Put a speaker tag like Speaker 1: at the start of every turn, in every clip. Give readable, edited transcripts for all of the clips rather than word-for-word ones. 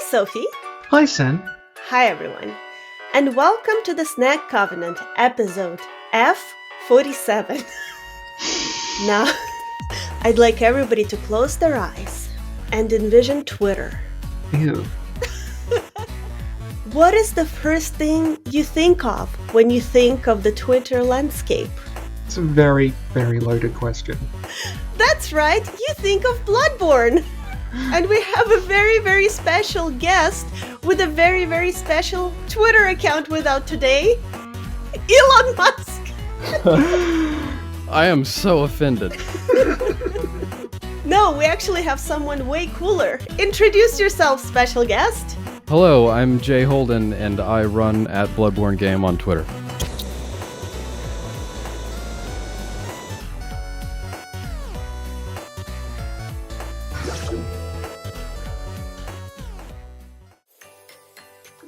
Speaker 1: Hi, Sophie.
Speaker 2: Hi, Sen.
Speaker 1: Hi, everyone. And welcome to the Snack Covenant episode F47. Now, I'd like everybody to close their eyes and envision Twitter.
Speaker 2: Ew.
Speaker 1: What is the first thing you think of when you think of the Twitter landscape?
Speaker 2: It's a very, very loaded question.
Speaker 1: That's right, you think of Bloodborne. And we have a very, very special guest with a very, very special Twitter account with us today, Elon Musk.
Speaker 3: I am so offended.
Speaker 1: No, we actually have someone way cooler. Introduce yourself, special guest.
Speaker 3: Hello, I'm Jay Holden, and I run at Bloodborne Game on Twitter.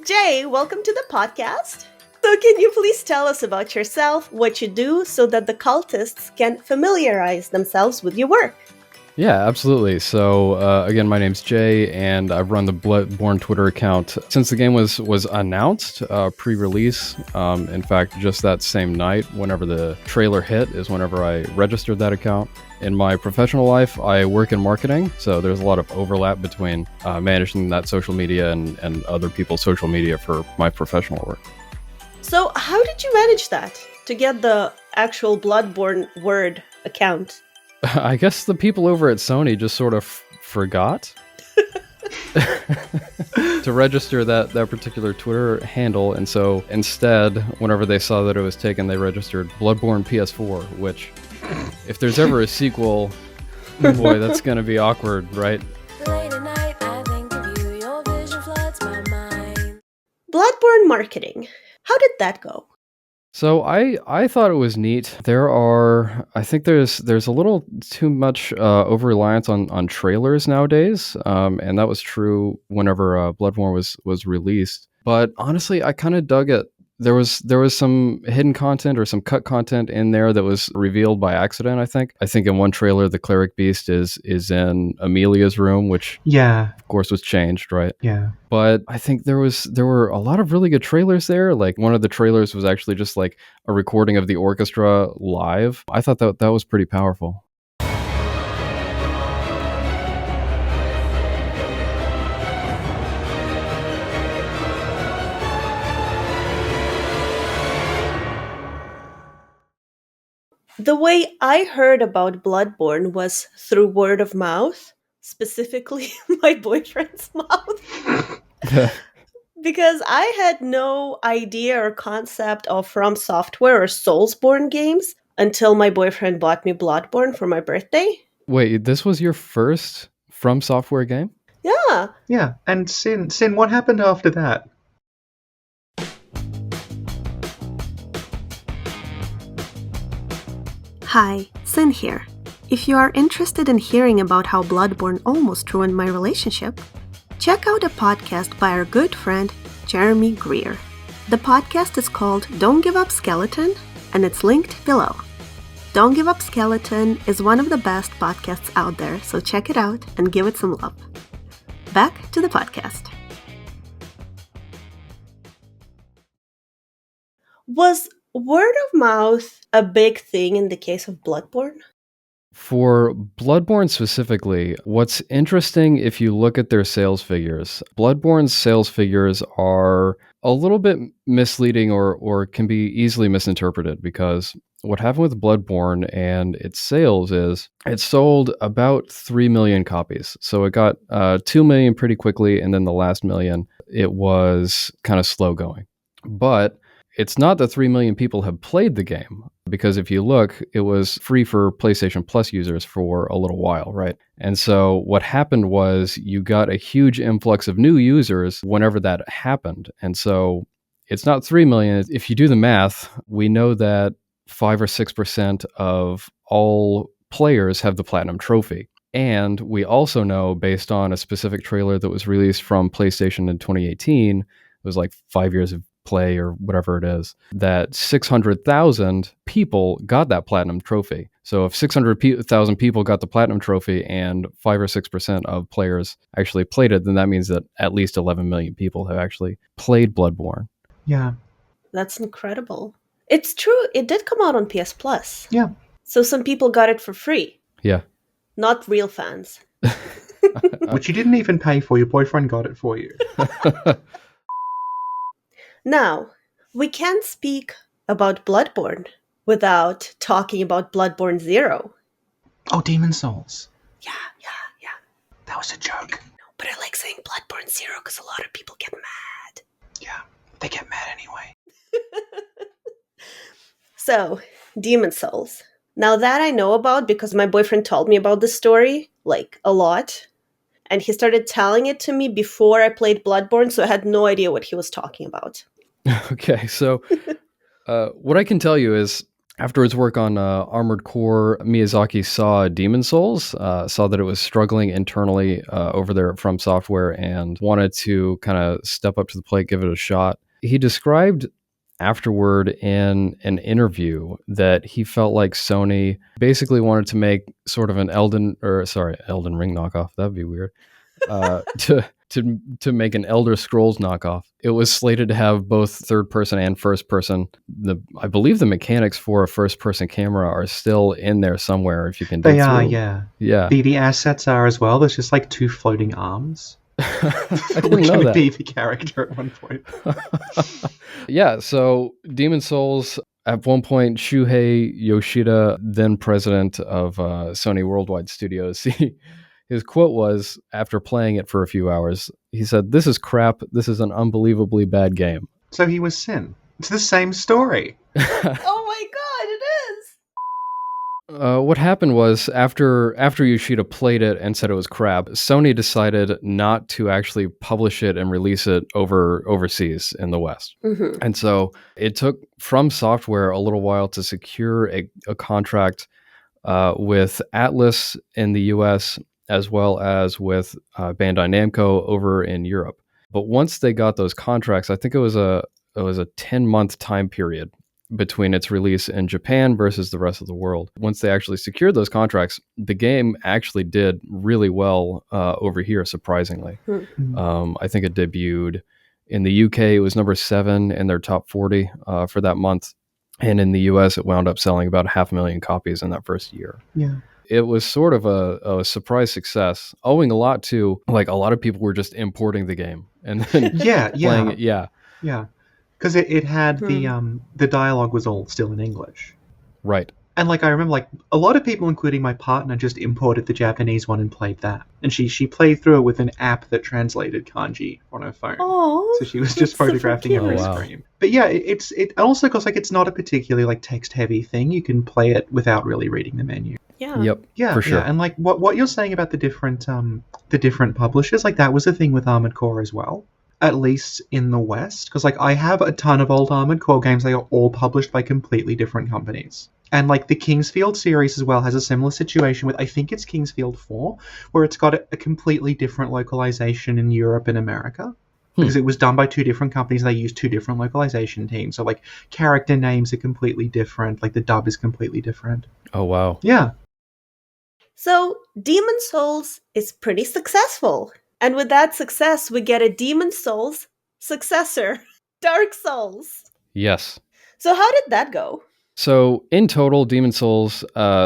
Speaker 1: Jay, welcome to the podcast. So can you please tell us about yourself, what you do, so that the cultists can familiarize themselves with your work?
Speaker 3: Yeah, absolutely. So, again, my name's Jay, and I've run the Bloodborne Twitter account since the game was announced, pre-release. In fact, just that same night, whenever the trailer hit, is whenever I registered that account. In my professional life, I work in marketing, so there's a lot of overlap between managing that social media and other people's social media for my professional work.
Speaker 1: So how did you manage that, to get the actual Bloodborne word account?
Speaker 3: I guess the people over at Sony just sort of forgot to register that particular Twitter handle, and so instead, whenever they saw that it was taken, they registered Bloodborne PS4, which, if there's ever a sequel, boy, that's going to be awkward, right?
Speaker 4: Late at night, I think of you, your vision floods my mind.
Speaker 1: Bloodborne marketing. How did that go?
Speaker 3: So I thought it was neat. I think there's a little too much over-reliance on trailers nowadays, and that was true whenever Bloodborne was released. But honestly, I kind of dug it. There was some hidden content or some cut content in there that was revealed by accident, I think. I think in one trailer, the cleric beast is in Amelia's room, which of course was changed, right?
Speaker 2: Yeah.
Speaker 3: But I think there were a lot of really good trailers there. Like, one of the trailers was actually just like a recording of the orchestra live. I thought that was pretty powerful.
Speaker 1: The way I heard about Bloodborne was through word of mouth, specifically my boyfriend's mouth. Because I had no idea or concept of From Software or Soulsborne games until my boyfriend bought me Bloodborne for my birthday.
Speaker 3: Wait, this was your first From Software game?
Speaker 1: Yeah.
Speaker 2: Yeah, and Sin, what happened after that?
Speaker 1: Hi, Sin here. If you are interested in hearing about how Bloodborne almost ruined my relationship, check out a podcast by our good friend Jeremy Greer. The podcast is called Don't Give Up Skeleton, and it's linked below. Don't Give Up Skeleton is one of the best podcasts out there, so check it out and give it some love. Back to the podcast. Was word of mouth a big thing in the case of Bloodborne?
Speaker 3: For Bloodborne specifically, what's interesting if you look at their sales figures, Bloodborne's sales figures are a little bit misleading or can be easily misinterpreted, because what happened with Bloodborne and its sales is it sold about 3 million copies. So it got 2 million pretty quickly, and then the last million, it was kind of slow going. But it's not that 3 million people have played the game, because if you look, it was free for PlayStation Plus users for a little while, right? And so what happened was you got a huge influx of new users whenever that happened. And so it's not 3 million. If you do the math, we know that 5 or 6% of all players have the Platinum Trophy. And we also know, based on a specific trailer that was released from PlayStation in 2018, it was like 5 years of play or whatever it is, that 600,000 people got that Platinum Trophy. So if 600,000 people got the platinum trophy and 5 or 6% of players actually played it, then that means that at least 11 million people have actually played Bloodborne.
Speaker 2: Yeah.
Speaker 1: That's incredible. It's true, it did come out on PS Plus.
Speaker 2: Yeah.
Speaker 1: So some people got it for free.
Speaker 3: Yeah.
Speaker 1: Not real fans.
Speaker 2: Which you didn't even pay for. Your boyfriend got it for you.
Speaker 1: Now, we can't speak about Bloodborne without talking about Bloodborne 0.
Speaker 2: Oh, Demon Souls.
Speaker 1: Yeah.
Speaker 2: That was a joke.
Speaker 1: But I like saying Bloodborne 0 because a lot of people get mad.
Speaker 2: Yeah. They get mad anyway.
Speaker 1: So, Demon Souls. Now that I know about because my boyfriend told me about this story, like, a lot. And he started telling it to me before I played Bloodborne, so I had no idea what he was talking about.
Speaker 3: Okay, so what I can tell you is after his work on Armored Core, Miyazaki saw Demon Souls, saw that it was struggling internally over there at From Software and wanted to kind of step up to the plate, give it a shot. He described afterward in an interview that he felt like Sony basically wanted to make sort of an Elden Ring knockoff. That'd be weird. To make an Elder Scrolls knockoff. It was slated to have both third person and first person. I believe the mechanics for a first person camera are still in there somewhere if you can dig
Speaker 2: They are,
Speaker 3: through.
Speaker 2: yeah.
Speaker 3: Yeah.
Speaker 2: The assets are as well. There's just like 2 floating arms.
Speaker 3: I didn't
Speaker 2: Which
Speaker 3: know
Speaker 2: would
Speaker 3: that.
Speaker 2: be the character at one point.
Speaker 3: Yeah, so Demon Souls, at one point, Shuhei Yoshida, then president of Sony Worldwide Studios, his quote was, after playing it for a few hours, he said, "This is crap. This is an unbelievably bad game."
Speaker 2: So he was Sin. It's the same story.
Speaker 1: Oh my god, it is!
Speaker 3: What happened was after Yoshida played it and said it was crap, Sony decided not to actually publish it and release it overseas in the West.
Speaker 1: Mm-hmm.
Speaker 3: And so it took From Software a little while to secure a contract with Atlas in the US as well as with Bandai Namco over in Europe. But once they got those contracts, I think it was a 10-month time period between its release in Japan versus the rest of the world. Once they actually secured those contracts, the game actually did really well over here, surprisingly.
Speaker 1: Mm-hmm.
Speaker 3: I think it debuted in the UK. It was number 7 in their top 40 for that month. And in the US, it wound up selling about 500,000 copies in that first year.
Speaker 2: Yeah.
Speaker 3: It was sort of a surprise success, owing a lot to, like, a lot of people were just importing the game and then playing it. Yeah.
Speaker 2: Yeah. Because it had the dialogue was all still in English.
Speaker 3: Right.
Speaker 2: And like I remember, like a lot of people, including my partner, just imported the Japanese one and played that. And she played through it with an app that translated kanji on her phone.
Speaker 1: Oh,
Speaker 2: So she was just photographing every
Speaker 3: cute. Oh, wow.
Speaker 2: screen. But yeah, it also because like it's not a particularly like text heavy thing. You can play it without really reading the menu.
Speaker 1: yeah.
Speaker 3: Yep.
Speaker 2: Yeah,
Speaker 3: For sure.
Speaker 2: Yeah. And like what you're saying about the different publishers, like that was the thing with Armored Core as well. At least in the West, because like I have a ton of old Armored Core games. They are all published by completely different companies. And like the Kingsfield series as well has a similar situation with, I think it's Kingsfield 4, where it's got a completely different localization in Europe and America. Because it was done by 2 different companies. They used 2 different localization teams. So like character names are completely different. Like the dub is completely different.
Speaker 3: Oh, wow.
Speaker 2: Yeah.
Speaker 1: So, Demon Souls is pretty successful. And with that success, we get a Demon Souls successor, Dark Souls.
Speaker 3: Yes.
Speaker 1: So how did that go?
Speaker 3: So in total, Demon Souls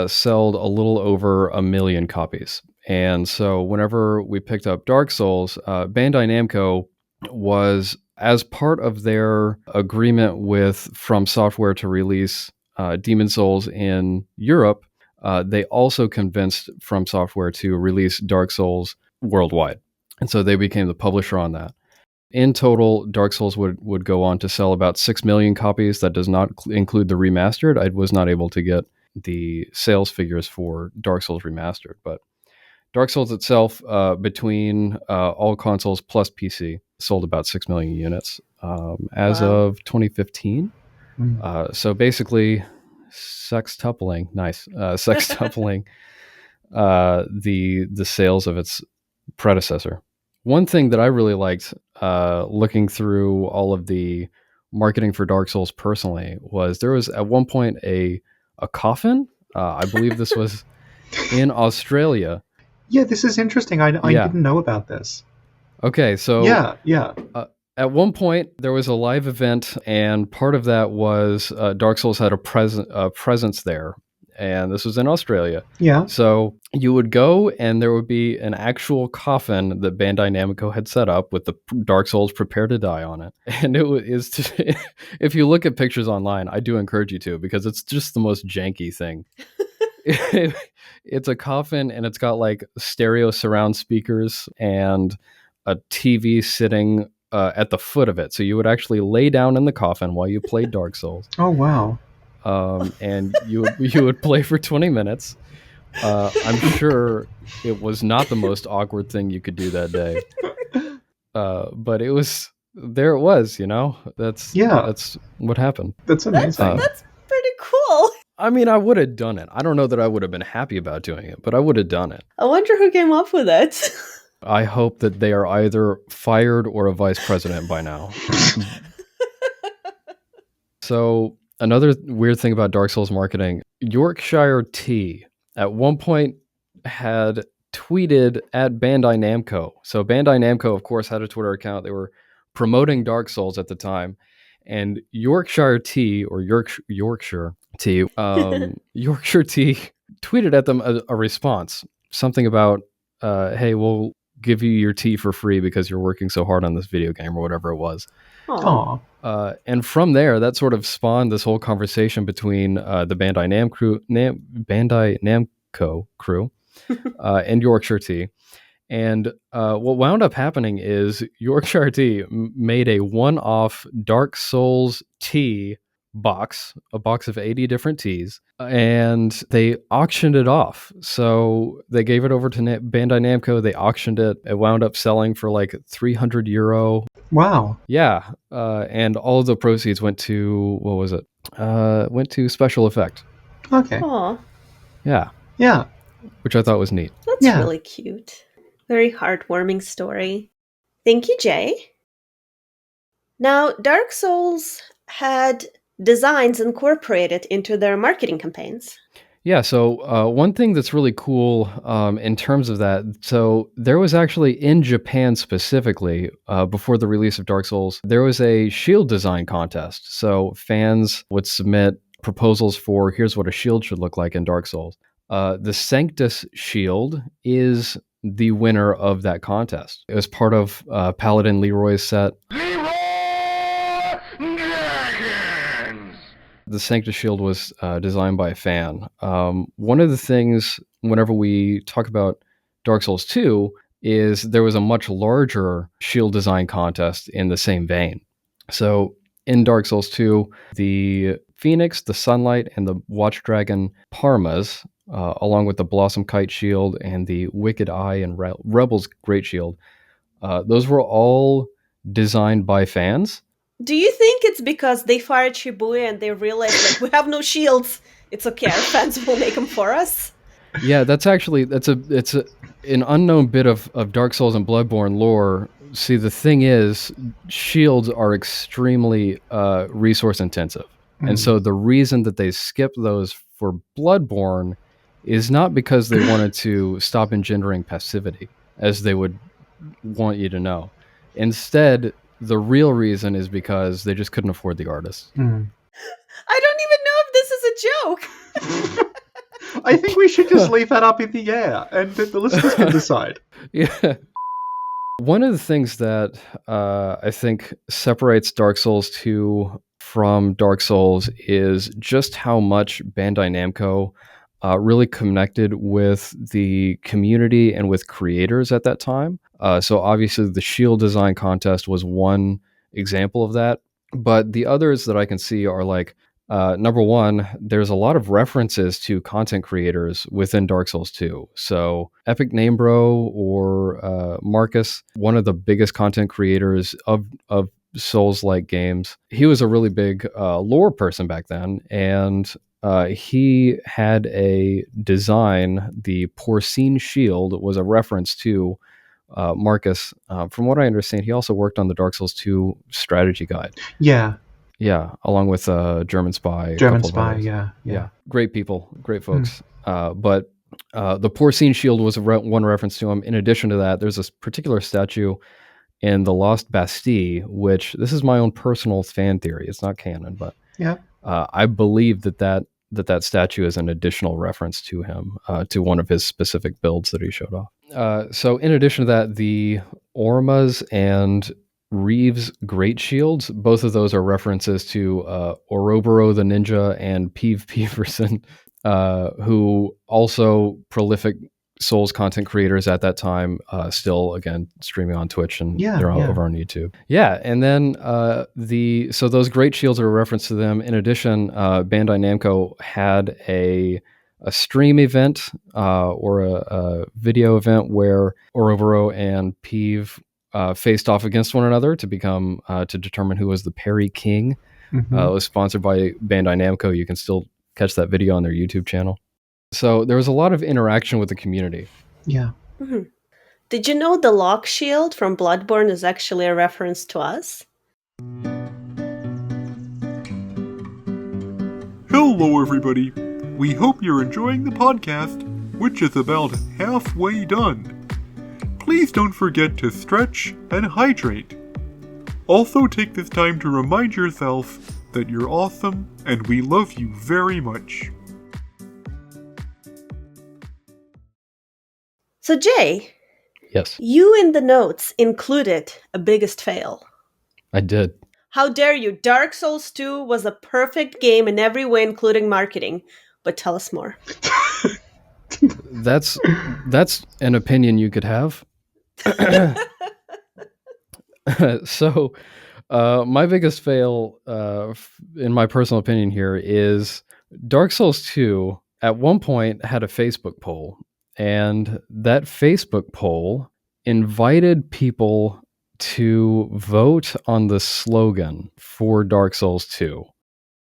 Speaker 3: sold a little over 1 million copies. And so whenever we picked up Dark Souls, Bandai Namco was, as part of their agreement with From Software to release Demon Souls in Europe, they also convinced From Software to release Dark Souls worldwide. And so they became the publisher on that. In total, Dark Souls would go on to sell about 6 million copies. That does not include the remastered. I was not able to get the sales figures for Dark Souls Remastered. But Dark Souls itself, between all consoles plus PC, sold about 6 million units as of 2015. So basically, sextupling, sextupling the sales of its predecessor. One thing that I really liked looking through all of the marketing for Dark Souls personally was there was at one point a coffin I believe this was in Australia.
Speaker 2: Yeah, this is interesting. I
Speaker 3: Yeah.
Speaker 2: didn't know about this.
Speaker 3: Okay, so
Speaker 2: Yeah.
Speaker 3: at one point there was a live event, and part of that was Dark Souls had a presence there, and this was in Australia.
Speaker 2: Yeah.
Speaker 3: So you would go, and there would be an actual coffin that Bandai Namco had set up with the Dark Souls Prepare to Die on it. And if you look at pictures online, I do encourage you to, because it's just the most janky thing. It's a coffin, and it's got like stereo surround speakers and a TV sitting at the foot of it. So you would actually lay down in the coffin while you played Dark Souls.
Speaker 2: Oh, wow.
Speaker 3: And you would play for 20 minutes. I'm sure it was not the most awkward thing you could do that day. But it was, there it was, that's what happened.
Speaker 2: That's amazing.
Speaker 5: That's pretty cool.
Speaker 3: I mean, I would have done it. I don't know that I would have been happy about doing it, but I would have done it.
Speaker 5: I wonder who came up with it.
Speaker 3: I hope that they are either fired or a vice president by now. So another weird thing about Dark Souls marketing, Yorkshire Tea at one point had tweeted at Bandai Namco. So Bandai Namco, of course, had a Twitter account. They were promoting Dark Souls at the time. And Yorkshire Tea, or Yorkshire Tea, Yorkshire Tea tweeted at them a response. Something about, hey, we'll give you your tea for free because you're working so hard on this video game, or whatever it was.
Speaker 2: Aw.
Speaker 3: And from there, that sort of spawned this whole conversation between the Bandai Namco crew and Yorkshire Tea. And what wound up happening is Yorkshire Tea made a one-off Dark Souls tea box, a box of 80 different teas, and they auctioned it off. So they gave it over to Bandai Namco. They auctioned it. It wound up selling for like €300.
Speaker 2: Wow.
Speaker 3: Yeah, and all of the proceeds went to, what was it? Went to special effect.
Speaker 2: Okay.
Speaker 5: Aw,
Speaker 3: Yeah,
Speaker 2: Yeah.
Speaker 3: which I thought was neat.
Speaker 5: that's
Speaker 2: Yeah.
Speaker 5: really cute. Very heartwarming story. Thank you, Jay. Now, Dark Souls had designs incorporated into their marketing campaigns.
Speaker 3: Yeah, so one thing that's really cool in terms of that, so there was actually in Japan specifically, before the release of Dark Souls, there was a shield design contest. So fans would submit proposals for, here's what a shield should look like in Dark Souls. The Sanctus shield is the winner of that contest. It was part of Paladin Leroy's set. The Sanctus shield was designed by a fan. One of the things, whenever we talk about Dark Souls 2, is there was a much larger shield design contest in the same vein. So in Dark Souls 2, the Phoenix, the Sunlight, and the Watch Dragon Parmas, along with the Blossom Kite shield and the Wicked Eye and Rebel's Great Shield, those were all designed by fans.
Speaker 5: Do you think it's because they fired Shibuya and they realized, like, we have no shields? It's okay, our fans will make them for us?
Speaker 3: Yeah, it's an unknown bit of Dark Souls and Bloodborne lore. See, the thing is, shields are extremely resource intensive. And so the reason that they skipped those for Bloodborne is not because they wanted to stop engendering passivity, as they would want you to know. Instead, the real reason is because they just couldn't afford the artists.
Speaker 5: I don't even know if this is a joke.
Speaker 2: I think we should just leave that up in the air, and the listeners can decide.
Speaker 3: Yeah. One of the things that I think separates Dark Souls 2 from Dark Souls is just how much Bandai Namco really connected with the community and with creators at that time. So obviously the shield design contest was one example of that. But the others that I can see are like, number one, there's a lot of references to content creators within Dark Souls 2. So Epic Namebro or Marcus, one of the biggest content creators of Souls-like games, he was a really big lore person back then. And he had a design, the Porcine Shield was a reference to Marcus. From what I understand, he also worked on the Dark Souls 2 strategy guide.
Speaker 2: Yeah.
Speaker 3: Yeah, along with German Spy, a
Speaker 2: German
Speaker 3: couple of
Speaker 2: Spy,
Speaker 3: others.
Speaker 2: yeah.
Speaker 3: Great people, great folks. But the Porcine Shield was one reference to him. In addition to that, there's this particular statue in the Lost Bastille, which this is my own personal fan theory. It's not canon, but
Speaker 2: Yeah.
Speaker 3: I believe that statue is an additional reference to him, to one of his specific builds that he showed off. So in addition to that, the Orma's and Reeves Great Shields, both of those are references to Oroboro the Ninja and Peeve Peeverson, who also prolific Souls content creators at that time, still again streaming on Twitch, and they're all over on YouTube. Yeah, and then so those Great Shields are a reference to them. In addition, Bandai Namco had a stream event or a video event where Oroboro and Peeve faced off against one another to become to determine who was the Parry King. It was sponsored by Bandai Namco. You can still catch that video on their YouTube channel. So there was a lot of interaction with the community.
Speaker 2: Yeah.
Speaker 5: Mm-hmm. Did you know the lock shield from Bloodborne is actually a reference to us?
Speaker 6: Hello, everybody. We hope you're enjoying the podcast, which is about halfway done. Please don't forget to stretch and hydrate. Also, take this time to remind yourself that you're awesome and we love you very much.
Speaker 5: So, Jay,
Speaker 3: Yes,
Speaker 5: you in the notes included a biggest fail.
Speaker 3: I did.
Speaker 5: How dare you? Dark Souls 2 was a perfect game in every way, including marketing. But tell us more.
Speaker 3: That's an opinion you could have. So, my biggest fail, in my personal opinion here, is Dark Souls 2 at one point had a Facebook poll, and that Facebook poll invited people to vote on the slogan for Dark Souls 2.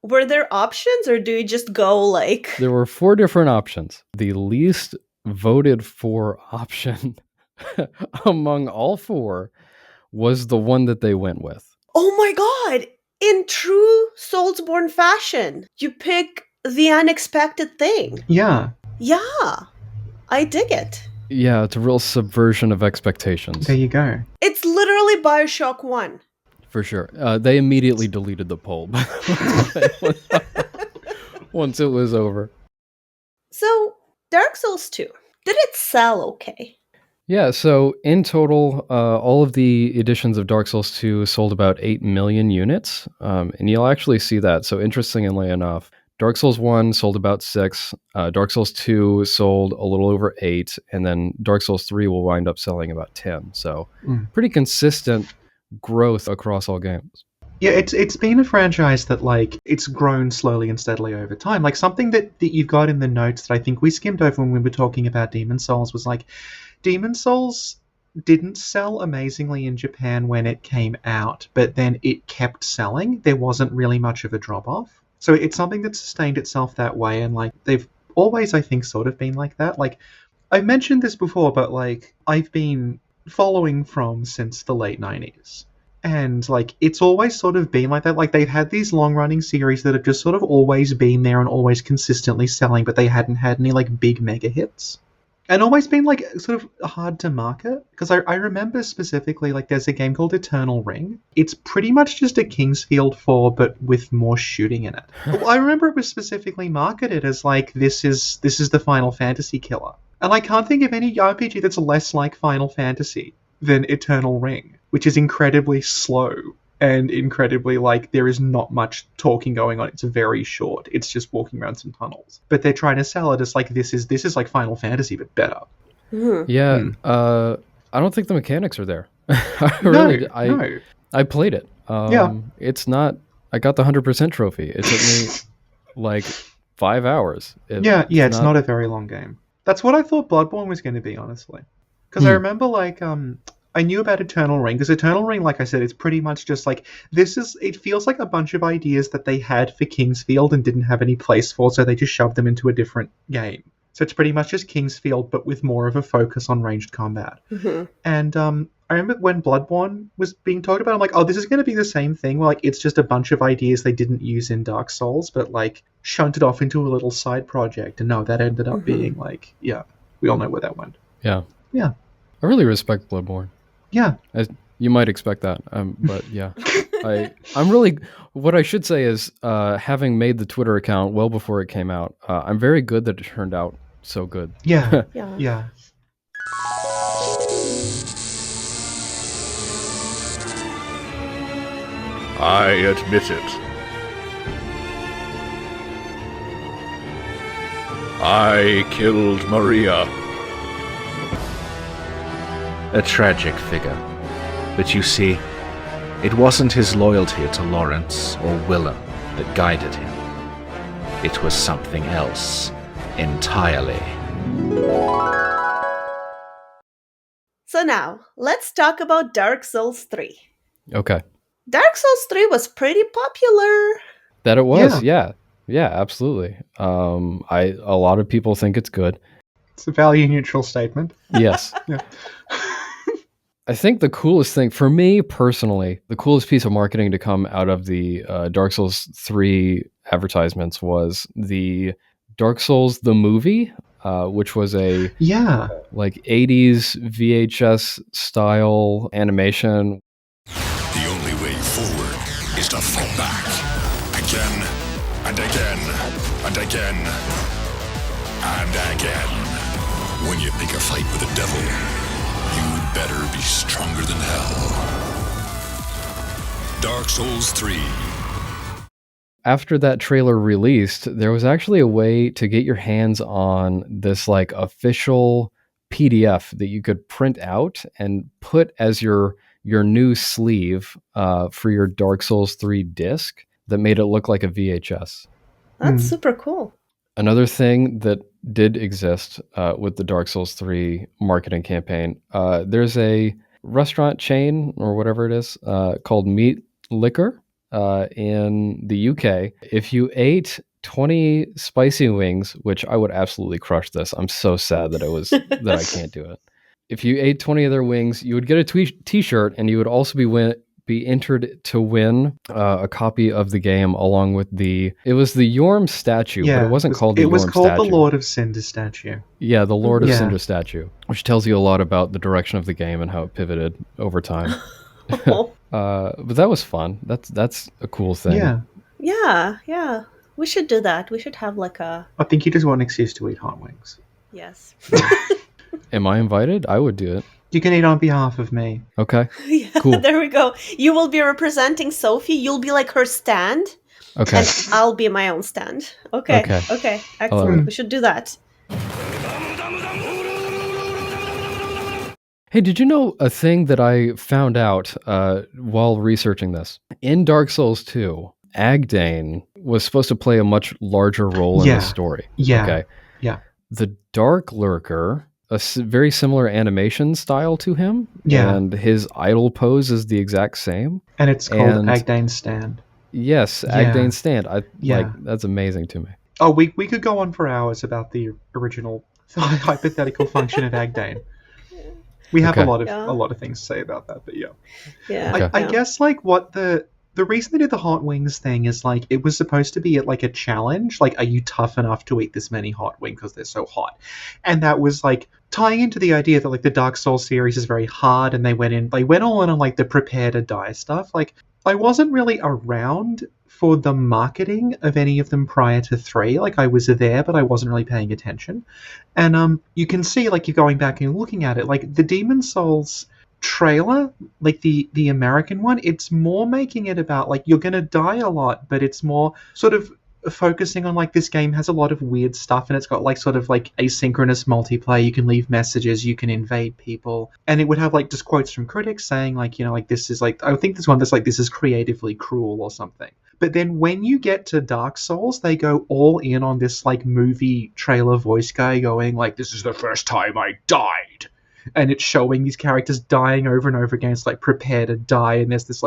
Speaker 5: Were there options, or do you just go like...
Speaker 3: There were 4 different options. The least voted for option among all 4 was the one that they went with.
Speaker 5: Oh my god! In true Soulsborne fashion, you pick the unexpected thing.
Speaker 2: Yeah.
Speaker 5: Yeah, I dig it.
Speaker 3: Yeah, it's a real subversion of expectations.
Speaker 2: There you go.
Speaker 5: It's literally Bioshock 1.
Speaker 3: For sure. They immediately deleted the poll once it was over.
Speaker 5: So, Dark Souls 2, did it sell okay?
Speaker 3: Yeah, so in total, all of the editions of Dark Souls 2 sold about 8 million units, and you'll actually see that. So interestingly enough, Dark Souls 1 sold about 6, Dark Souls 2 sold a little over 8, and then Dark Souls 3 will wind up selling about 10. So pretty consistent growth across all games.
Speaker 2: Yeah, it's been a franchise that, like, it's grown slowly and steadily over time. Like, something that you've got in the notes that I think we skimmed over when we were talking about Demon's Souls was, like, Demon's Souls didn't sell amazingly in Japan when it came out, but then it kept selling. There wasn't really much of a drop-off. So it's something that sustained itself that way, and, like, they've always, I think, sort of been like that. Like, I've mentioned this before, but, like, I've been following From since the late 90s. And, like, it's always sort of been like that. Like, they've had these long-running series that have just sort of always been there and always consistently selling, but they hadn't had any, like, big mega hits. And always been, like, sort of hard to market. Because I remember specifically, like, there's a game called Eternal Ring. It's pretty much just a Kingsfield 4, but with more shooting in it. I remember it was specifically marketed as, like, this is the Final Fantasy killer. And I can't think of any RPG that's less like Final Fantasy than Eternal Ring, which is incredibly slow and incredibly, like, there is not much talking going on. It's very short. It's just walking around some tunnels. But they're trying to sell it as, like, this is like Final Fantasy, but better.
Speaker 3: Yeah, I don't think the mechanics are there.
Speaker 2: No.
Speaker 3: I played it.
Speaker 2: Yeah.
Speaker 3: It's not... I got the 100% trophy. It took me, like, 5 hours.
Speaker 2: It's not a very long game. That's what I thought Bloodborne was going to be, honestly. Because I remember, like, I knew about Eternal Ring, because Eternal Ring, like I said, it's pretty much just like, it feels like a bunch of ideas that they had for Kingsfield and didn't have any place for, so they just shoved them into a different game. So it's pretty much just Kingsfield, but with more of a focus on ranged combat.
Speaker 5: Mhm.
Speaker 2: And I remember when Bloodborne was being talked about, I'm like, oh, this is going to be the same thing. Where, like, it's just a bunch of ideas they didn't use in Dark Souls, but, like, shunted off into a little side project. And no, that ended up being, like, yeah, we all know where that went.
Speaker 3: Yeah.
Speaker 2: Yeah.
Speaker 3: I really respect Bloodborne.
Speaker 2: Yeah.
Speaker 3: You might expect that, but yeah. I'm really... What I should say is, having made the Twitter account well before it came out, I'm very good that it turned out so good.
Speaker 2: Yeah.
Speaker 5: Yeah.
Speaker 2: Yeah.
Speaker 7: I admit it. I killed Maria. A tragic figure. But you see, it wasn't his loyalty to Lawrence or Willem that guided him. It was something else entirely.
Speaker 5: So now, let's talk about Dark Souls 3.
Speaker 3: Okay.
Speaker 5: Dark Souls 3 was pretty popular.
Speaker 3: That it was, yeah. Yeah, absolutely. A lot of people think it's good.
Speaker 2: It's a value-neutral statement.
Speaker 3: Yes.
Speaker 2: Yeah.
Speaker 3: I think the coolest thing, for me personally, the coolest piece of marketing to come out of the Dark Souls 3 advertisements was the Dark Souls the movie, which was a like 80s VHS style animation.
Speaker 8: The only way forward is to fight back. Again, and again, and again, and again. When you pick a fight with the devil, you'd better be stronger than hell. Dark Souls 3.
Speaker 3: After that trailer released, there was actually a way to get your hands on this like official PDF that you could print out and put as your new sleeve for your Dark Souls 3 disc that made it look like a VHS.
Speaker 5: That's super cool.
Speaker 3: Another thing that did exist with the Dark Souls 3 marketing campaign, there's a restaurant chain or whatever it is called Meat Liquor in the UK. If you ate 20 spicy wings, which I would absolutely crush this. I'm so sad that that I can't do it. If you ate 20 of their wings, you would get a t-shirt, and you would also be entered to win a copy of the game along with it was the Yorm statue, but it wasn't called the Yorm statue.
Speaker 2: It was called the Lord of Cinder statue.
Speaker 3: Yeah, the Lord of Cinder statue, which tells you a lot about the direction of the game and how it pivoted over time. But that was fun. That's a cool thing.
Speaker 5: Yeah. We should do that. We should have like a...
Speaker 2: I think you just want an excuse to eat hot wings.
Speaker 5: Yes.
Speaker 3: Am I invited? I would do it.
Speaker 2: You can eat on behalf of me.
Speaker 3: Okay.
Speaker 5: Yeah,
Speaker 3: cool.
Speaker 5: There we go. You will be representing Sophie. You'll be like her stand.
Speaker 3: Okay.
Speaker 5: And I'll be my own stand. Okay. Excellent. We should do that.
Speaker 3: Hey, did you know a thing that I found out while researching this? In Dark Souls 2, Agdane was supposed to play a much larger role in the story.
Speaker 2: Yeah.
Speaker 3: Okay.
Speaker 2: Yeah.
Speaker 3: The Dark Lurker, a very similar animation style to him.
Speaker 2: Yeah.
Speaker 3: And his idle pose is the exact same.
Speaker 2: And it's called Agdane's Stand.
Speaker 3: Yes, Agdane's Stand. That's amazing to me.
Speaker 2: Oh, we could go on for hours about the original hypothetical function of Agdane. We have a lot of things to say about that, but I guess like what the reason they did the hot wings thing is like it was supposed to be like a challenge. Like, are you tough enough to eat this many hot wings because they're so hot? And that was like tying into the idea that like the Dark Souls series is very hard, and they went all in on like the prepare to die stuff. Like, I wasn't really around for the marketing of any of them prior to 3. Like, I was there, but I wasn't really paying attention. And you can see, like, you're going back and looking at it, like the Demon Souls trailer, like the American one, it's more making it about like you're gonna die a lot, but it's more sort of focusing on like this game has a lot of weird stuff, and it's got like sort of like asynchronous multiplayer. You can leave messages, you can invade people, and it would have like just quotes from critics saying like, you know, like this is like, I think this one that's like this is creatively cruel or something. But then when you get to Dark Souls, they go all in on this like movie trailer voice guy going like, this is the first time I died. and it's showing these characters dying over and over again. It's like prepare to die, and there's this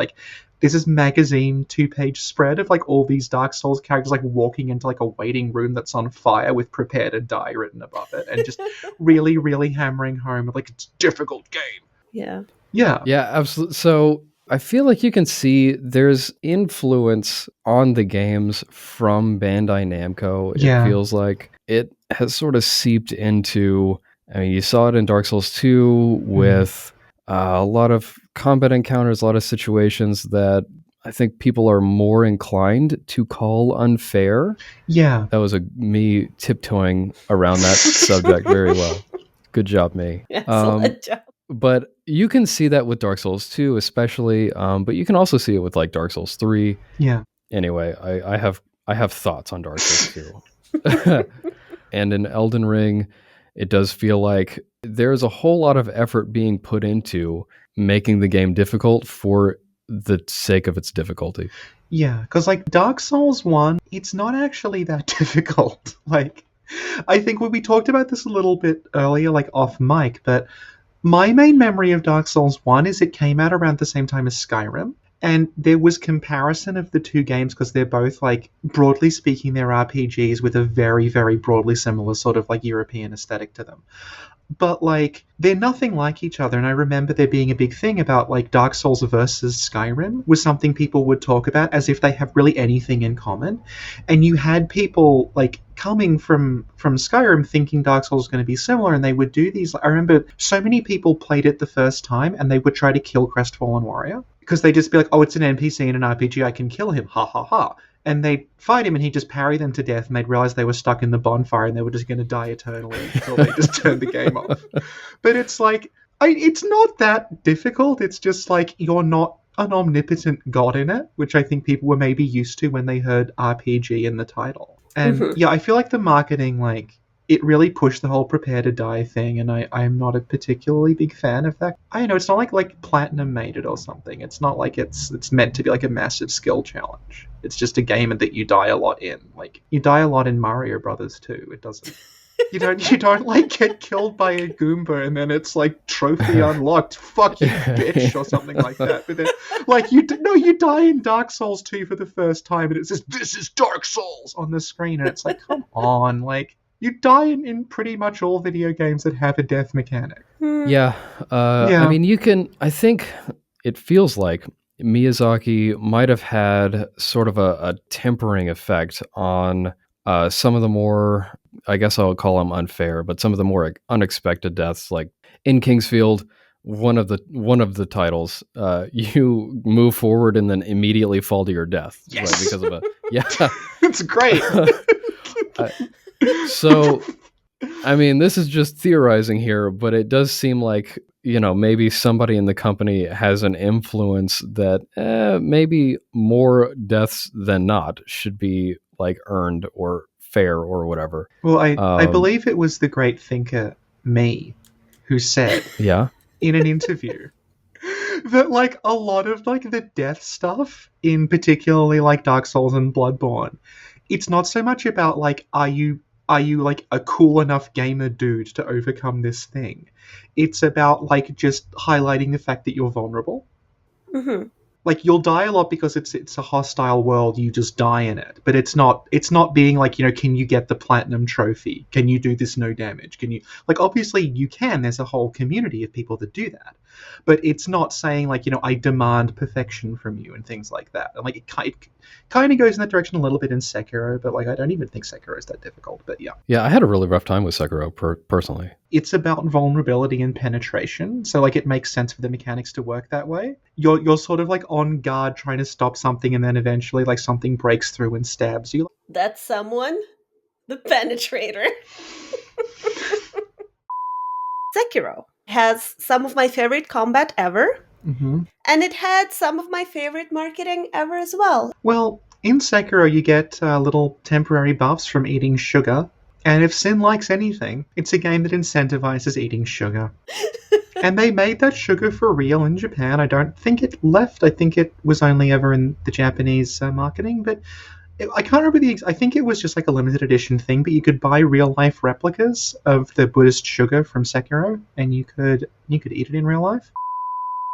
Speaker 2: magazine 2-page spread of like all these Dark Souls characters like walking into like a waiting room that's on fire with prepare to die written above it, and just really, really hammering home like it's a difficult game.
Speaker 5: Yeah.
Speaker 2: Yeah.
Speaker 3: Yeah, absolutely. So I feel like you can see there's influence on the games from Bandai Namco.
Speaker 2: Yeah.
Speaker 3: It feels like it has sort of seeped into, I mean, you saw it in Dark Souls 2 with a lot of combat encounters, a lot of situations that I think people are more inclined to call unfair.
Speaker 2: Yeah.
Speaker 3: That was me tiptoeing around that subject very well. Good job, me.
Speaker 5: Excellent job.
Speaker 3: But you can see that with Dark Souls 2 especially, but you can also see it with like Dark Souls 3.
Speaker 2: Yeah.
Speaker 3: Anyway, I have thoughts on Dark Souls 2. And in Elden Ring, it does feel like there's a whole lot of effort being put into making the game difficult for the sake of its difficulty.
Speaker 2: Yeah, because like Dark Souls 1, it's not actually that difficult. Like, I think we talked about this a little bit earlier, like off mic, but my main memory of Dark Souls 1 is it came out around the same time as Skyrim, and there was comparison of the two games because they're both, like, broadly speaking, they're RPGs with a very, very broadly similar sort of, like, European aesthetic to them. But, like, they're nothing like each other, and I remember there being a big thing about, like, Dark Souls versus Skyrim was something people would talk about as if they have really anything in common. And you had people, like, coming from Skyrim thinking Dark Souls was going to be similar, and they would do these. I remember so many people played it the first time, and they would try to kill Crestfallen Warrior, because they'd just be like, oh, it's an NPC in an RPG, I can kill him, ha ha ha. And they'd fight him, and he'd just parry them to death, and they'd realize they were stuck in the bonfire, and they were just going to die eternally until they just turned the game off. But it's like, it's not that difficult. It's just like, you're not an omnipotent god in it, which I think people were maybe used to when they heard RPG in the title. And yeah, I feel like the marketing, like, it really pushed the whole prepare to die thing, and I'm not a particularly big fan of that. I don't know, it's not like Platinum made it or something. It's not like it's meant to be like a massive skill challenge. It's just a game that you die a lot in. Like, you die a lot in Mario Brothers too. It doesn't you don't like get killed by a Goomba and then it's like trophy unlocked, fuck you bitch, or something like that. But then like you die in Dark Souls 2 for the first time and it says this is Dark Souls on the screen, and it's like, come on, like, you die in pretty much all video games that have a death mechanic.
Speaker 3: Yeah. I mean, I think it feels like Miyazaki might have had sort of a tempering effect on some of the more, I guess I'll call them unfair, but some of the more unexpected deaths, like in Kingsfield, one of the titles, you move forward and then immediately fall to your death.
Speaker 2: Yes.
Speaker 3: Right, because of
Speaker 2: It's great.
Speaker 3: So, I mean, this is just theorizing here, but it does seem like, maybe somebody in the company has an influence that maybe more deaths than not should be like earned or fair or whatever.
Speaker 2: Well, I believe it was the great thinker, me, who said in an interview that like a lot of like the death stuff in particularly like Dark Souls and Bloodborne, it's not so much about like, are you like a cool enough gamer dude to overcome this thing? It's about like just highlighting the fact that you're vulnerable.
Speaker 5: Mm-hmm.
Speaker 2: Like, you'll die a lot because it's a hostile world, you just die in it. But it's not being like, can you get the platinum trophy? Can you do this no damage? Can you, like, obviously you can, there's a whole community of people that do that. But it's not saying like, I demand perfection from you and things like that. And like, it kind of goes in that direction a little bit in Sekiro, but like, I don't even think Sekiro is that difficult, but yeah.
Speaker 3: Yeah, I had a really rough time with Sekiro personally.
Speaker 2: It's about vulnerability and penetration, so like it makes sense for the mechanics to work that way. You're sort of like on guard trying to stop something, and then eventually like something breaks through and stabs you.
Speaker 5: That's someone? The penetrator. Sekiro has some of my favorite combat ever, and it had some of my favorite marketing ever as well.
Speaker 2: Well, in Sekiro you get little temporary buffs from eating sugar, and if Sin likes anything, it's a game that incentivizes eating sugar. And they made that sugar for real in Japan. I don't think it left. I think it was only ever in the Japanese marketing, but I can't remember I think it was just like a limited edition thing, but you could buy real life replicas of the Buddhist sugar from Sekiro, and you could eat it in real life.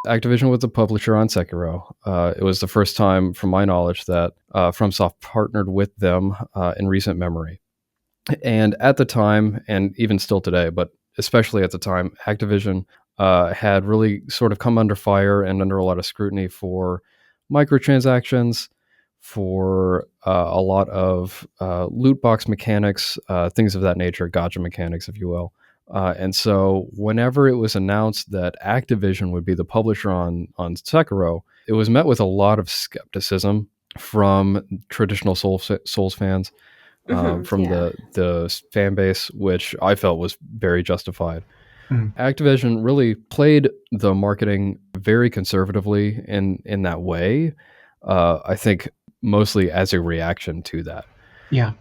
Speaker 3: Activision was the publisher on Sekiro. It was the first time, from my knowledge, that FromSoft partnered with them in recent memory. And at the time, and even still today, but especially at the time, Activision had really sort of come under fire and under a lot of scrutiny for microtransactions, for a lot of loot box mechanics, things of that nature, gacha mechanics, if you will. And so whenever it was announced that Activision would be the publisher on Sekiro, it was met with a lot of skepticism from traditional Souls fans, from the fan base, which I felt was very justified. Activision really played the marketing very conservatively in that way. I think mostly as a reaction to that.
Speaker 2: Yeah.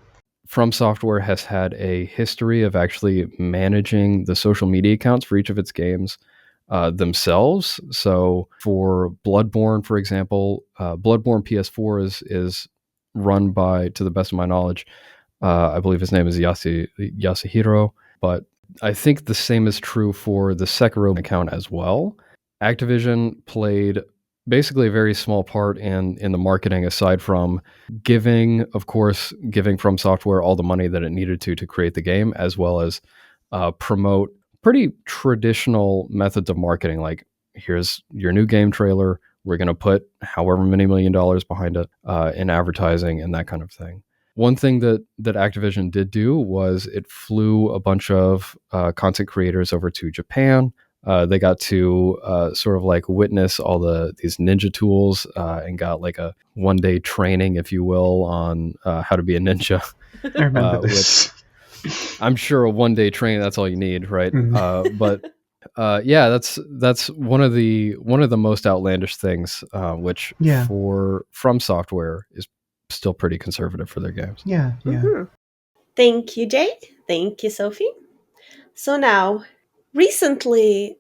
Speaker 3: From Software has had a history of actually managing the social media accounts for each of its games themselves. So for Bloodborne, for example, Bloodborne PS4 is run by, to the best of my knowledge, I believe his name is Yasuhiro, but I think the same is true for the Sekiro account as well. Activision played basically a very small part in the marketing, aside from giving From Software all the money that it needed to create the game, as well as promote pretty traditional methods of marketing, like here's your new game trailer, we're going to put however many $1 million behind it in advertising and that kind of thing. One thing that Activision did do was it flew a bunch of content creators over to Japan. They got to sort of like witness all these ninja tools and got like a one-day training, if you will, on how to be a ninja.
Speaker 2: I remember this.
Speaker 3: I'm sure a one-day training, that's all you need, right? But yeah, that's one of the most outlandish things, which for From Software is still pretty conservative for their games.
Speaker 2: Yeah.
Speaker 5: Mm-hmm. Thank you, Jay. Thank you, Sophie. So now, recently,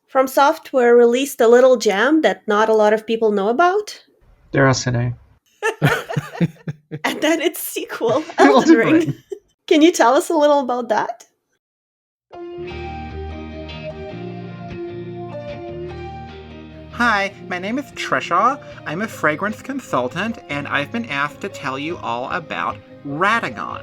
Speaker 5: From Software released a little gem that not a lot of people know about.
Speaker 2: Derasene.
Speaker 5: And then its sequel, Elden Ring. Can you tell us a little about that?
Speaker 9: Hi, my name is Trisha. I'm a fragrance consultant, and I've been asked to tell you all about Radagon.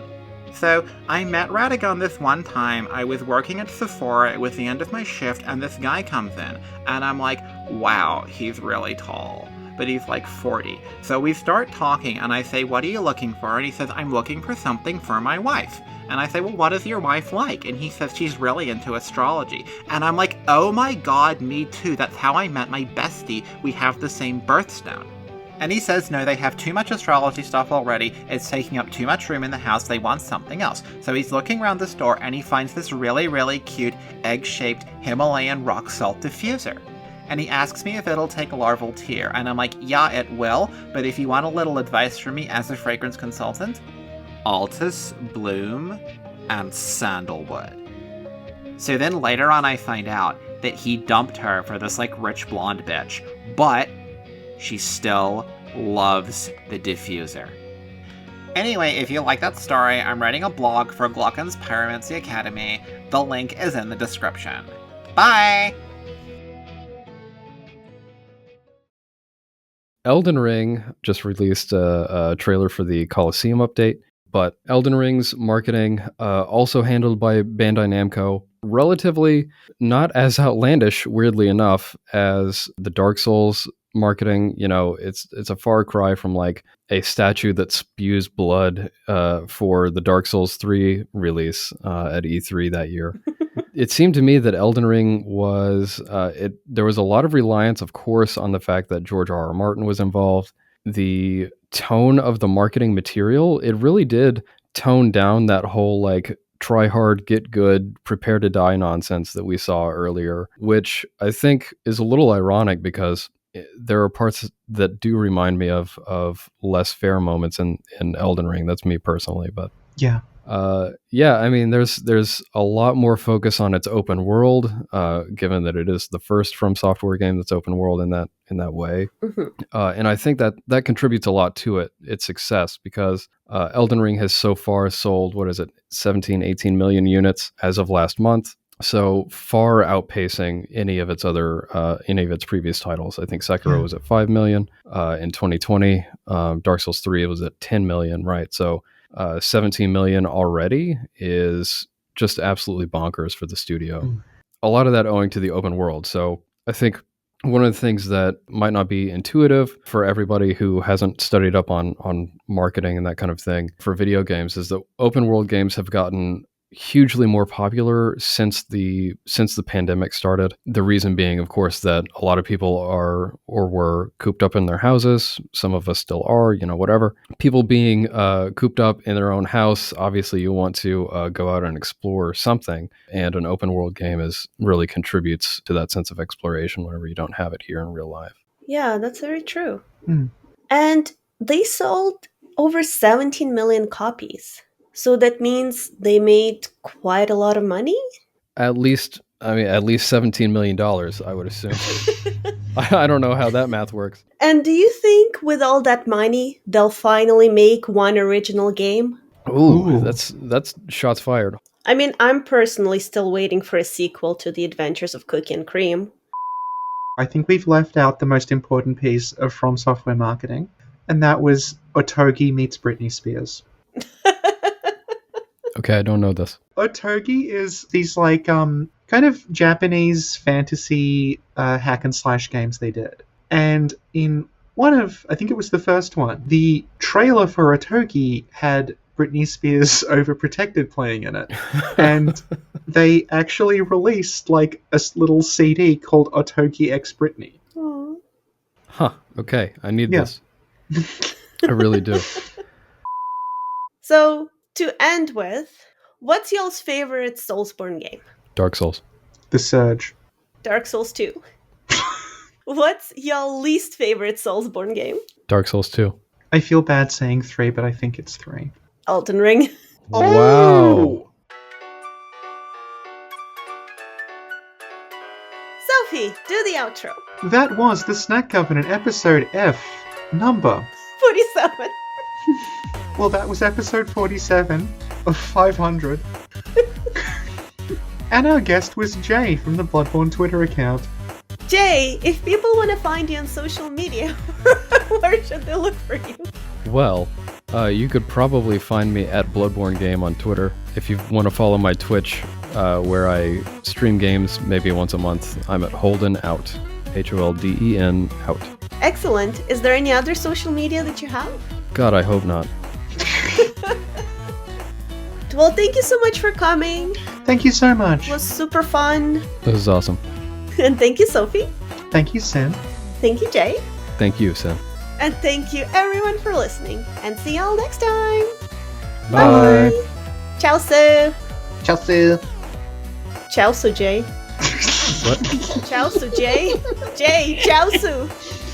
Speaker 9: So, I met Radagon this one time. I was working at Sephora, it was the end of my shift, and this guy comes in, and I'm like, wow, he's really tall. But he's like 40. So we start talking, and I say, what are you looking for? And he says, I'm looking for something for my wife. And I say, well, what is your wife like? And he says, she's really into astrology. And I'm like, oh my god, me too. That's how I met my bestie. We have the same birthstone. And he says, no, they have too much astrology stuff already. It's taking up too much room in the house. They want something else. So he's looking around the store, and he finds this really, really cute egg-shaped Himalayan rock salt diffuser. And he asks me if it'll take larval tear. And I'm like, yeah, it will. But if you want a little advice from me as a fragrance consultant, Altus, Bloom, and Sandalwood. So then later on I find out that he dumped her for this like rich blonde bitch, but she still loves the diffuser. Anyway, if you like that story, I'm writing a blog for Glocken's Pyromancy Academy. The link is in the description. Bye!
Speaker 3: Elden Ring just released a trailer for the Coliseum update. But Elden Ring's marketing, also handled by Bandai Namco, relatively not as outlandish, weirdly enough, as the Dark Souls marketing. You know, it's a far cry from like a statue that spews blood for the Dark Souls 3 release at E3 that year. It seemed to me that Elden Ring was, there was a lot of reliance, of course, on the fact that George R.R. Martin was involved. The tone of the marketing material, it really did tone down that whole like try hard, get good, prepare to die nonsense that we saw earlier, which I think is a little ironic because there are parts that do remind me of less fair moments in Elden Ring. That's me personally, but
Speaker 2: yeah.
Speaker 3: Yeah, I mean, there's a lot more focus on its open world, given that it is the first From Software game that's open world in that way. And I think that contributes a lot to its success, because Elden Ring has so far sold, 17, 18 million units as of last month. So far outpacing any of its previous titles. I think Sekiro was at 5 million in 2020. Dark Souls 3 was at 10 million, right? So 17 million already is just absolutely bonkers for the studio. A lot of that owing to the open world. So I think one of the things that might not be intuitive for everybody who hasn't studied up on marketing and that kind of thing for video games is that open world games have gotten hugely more popular since the pandemic started. The reason being, of course, that a lot of people are or were cooped up in their houses. Some of us still are, whatever. People being cooped up in their own house, obviously you want to go out and explore something, and an open world game really contributes to that sense of exploration whenever you don't have it here in real life.
Speaker 5: Yeah, that's very true. And they sold over 17 million copies. So that means they made quite a lot of money?
Speaker 3: At least $17 million, I would assume. I don't know how that math works.
Speaker 5: And do you think with all that money, they'll finally make one original game?
Speaker 3: Ooh. That's shots fired.
Speaker 5: I mean, I'm personally still waiting for a sequel to The Adventures of Cookie and Cream.
Speaker 2: I think we've left out the most important piece of From Software marketing, and that was Otogi meets Britney Spears.
Speaker 3: Okay, I don't know this.
Speaker 2: Otogi is these kind of Japanese fantasy hack and slash games they did. And in I think it was the first one, the trailer for Otogi had Britney Spears Overprotected playing in it. And they actually released a little CD called Otogi X Britney.
Speaker 5: Aww.
Speaker 3: Huh, okay, I need this. I really do.
Speaker 5: So, to end with, what's y'all's favorite Soulsborne game?
Speaker 3: Dark Souls.
Speaker 2: The Surge.
Speaker 5: Dark Souls 2. What's y'all least favorite Soulsborne game?
Speaker 3: Dark Souls 2.
Speaker 2: I feel bad saying 3, but I think it's 3.
Speaker 5: Elden Ring.
Speaker 3: Wow.
Speaker 5: Sophie, do the outro.
Speaker 2: That was the Snack Covenant episode F, number
Speaker 5: 47.
Speaker 2: Well, that was episode 47 of 500. And our guest was Jay from the Bloodborne Twitter account.
Speaker 5: Jay, if people want to find you on social media, where should they look for you?
Speaker 3: Well, you could probably find me at Bloodborne Game on Twitter. If you want to follow my Twitch, where I stream games maybe once a month, I'm at Holden Out. HOLDEN out.
Speaker 5: Excellent. Is there any other social media that you have?
Speaker 3: God, I hope not.
Speaker 5: Well, thank you so much for coming.
Speaker 2: Thank you so much.
Speaker 5: It was super fun.
Speaker 3: This is awesome.
Speaker 5: And thank you, Sophie.
Speaker 2: Thank you, Sin.
Speaker 5: Thank you, Jay.
Speaker 3: Thank you, Sin.
Speaker 5: And thank you, everyone, for listening. And see y'all next time.
Speaker 3: Bye.
Speaker 5: Bye. Ciao, Sue.
Speaker 2: Ciao, Sue.
Speaker 5: Ciao, Sue, Jay.
Speaker 3: What?
Speaker 5: Ciao, Sue, Jay. Jay, ciao, Sue.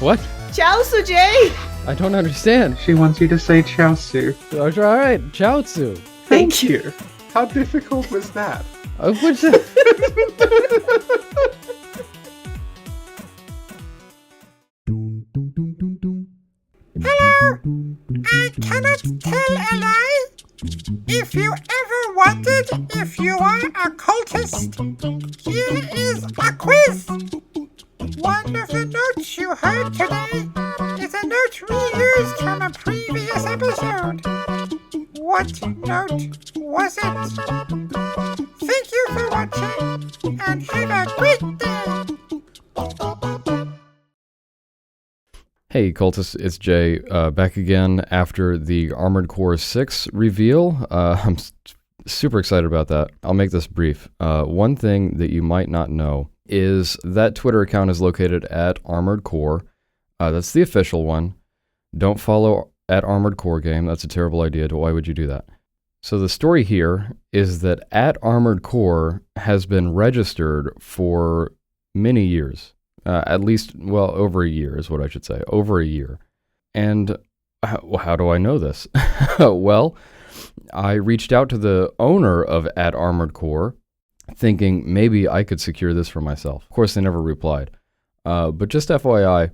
Speaker 3: What?
Speaker 5: Ciao, Sue, Jay.
Speaker 3: I don't understand.
Speaker 2: She wants you to say ciao, Sue.
Speaker 3: All right, ciao, Tzu.
Speaker 2: Thank you. How difficult was that?
Speaker 3: What's that?
Speaker 10: Hello, I cannot tell a lie. If you ever wondered if you are a cultist, here is a quiz. One of the notes you heard today is a note reused from a previous episode. What note was it? Thank you for watching, and have a great day!
Speaker 3: Hey, cultists, it's Jay, back again after the Armored Core 6 reveal. I'm super excited about that. I'll make this brief. One thing that you might not know is that Twitter account is located at Armored Core. That's the official one. Don't follow at Armored Core Game. That's a terrible idea. Why would you do that? So the story here is that at Armored Core has been registered for many years. At least, well, over a year is what I should say. Over a year. And how do I know this? Well, I reached out to the owner of At Armored Core, thinking maybe I could secure this for myself. Of course, they never replied. But just FYI,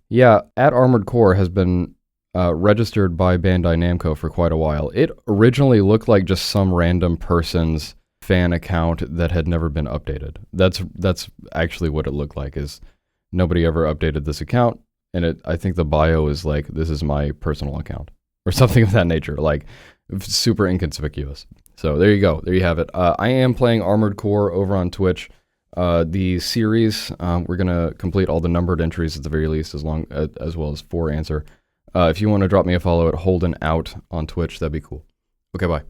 Speaker 3: yeah, At Armored Core has been registered by Bandai Namco for quite a while. It originally looked like just some random person's fan account that had never been updated. That's actually what it looked like, is nobody ever updated this account, and I think the bio is like, this is my personal account, or something of that nature, like super inconspicuous. So there you go. There you have it. I am playing Armored Core over on Twitch. The series, we're going to complete all the numbered entries at the very least, as well as 4 answer. If you want to drop me a follow at Holden Out on Twitch, that'd be cool. Okay, bye.